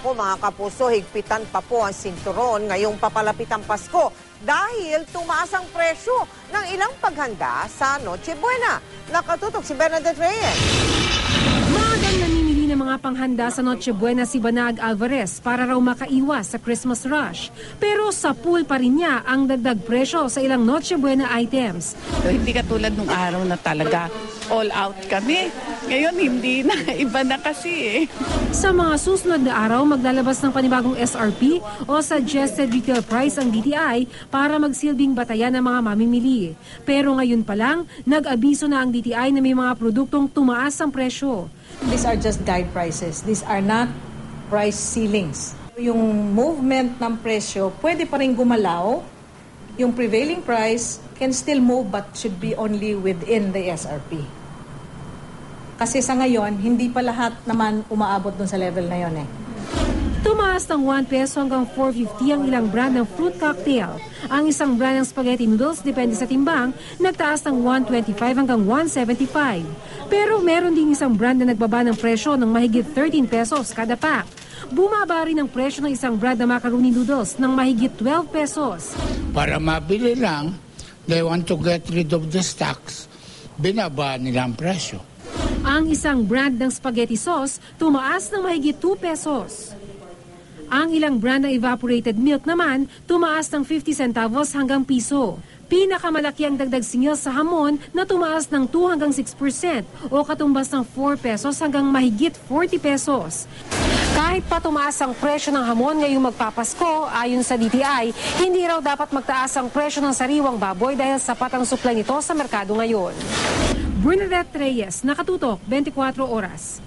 Naku mga kapuso, higpitan pa po ang sinturon ngayong papalapit ang Pasko dahil tumaas ang presyo ng ilang paghanda sa Noche Buena. Nakatutok si Bernadette Reyes. Maagang namimili ng mga panghanda sa Noche Buena si Banag Alvarez para raw makaiwas sa Christmas rush. Pero sa pool pa rin niya ang dagdag presyo sa ilang Noche Buena items. Hindi katulad nung araw na talaga all out kami. Ngayon hindi na, iba na kasi eh. Sa mga susunod na araw, maglalabas ng panibagong SRP o Suggested Retail Price ang DTI para magsilbing batayan ng mga mamimili. Pero ngayon pa lang, nag-abiso na ang DTI na may mga produktong tumaas ang presyo. These are just guide prices. These are not price ceilings. Yung movement ng presyo, pwede pa rin gumalaw. Yung prevailing price can still move but should be only within the SRP. Kasi sa ngayon, hindi pa lahat naman umaabot dun sa level na yon eh. Tumaas ng 1 peso hanggang 4.50 ang ilang brand ng fruit cocktail. Ang isang brand ng spaghetti noodles, depende sa timbang, nagtaas ng 125 hanggang 175. Pero meron din isang brand na nagbaba ng presyo ng mahigit 13 pesos kada pack. Bumaba rin ang presyo ng isang brand na macaroni noodles ng mahigit 12 pesos. Para mabili lang, they want to get rid of the stocks, binaba nila ang presyo. Ang isang brand ng spaghetti sauce tumaas ng mahigit 2 pesos. Ang ilang brand ng evaporated milk naman tumaas ng 50 centavos hanggang piso. Pinakamalaki ang dagdag singil sa hamon na tumaas ng 2 hanggang 6% o katumbas ng 4 pesos hanggang mahigit 40 pesos. Kahit pa tumaas ang presyo ng hamon ngayong magpapasko, ayon sa DTI, hindi raw dapat magtaas ang presyo ng sariwang baboy dahil sapat ang supply nito sa merkado ngayon. Bernadette Reyes, Nakatutok, 24 Oras.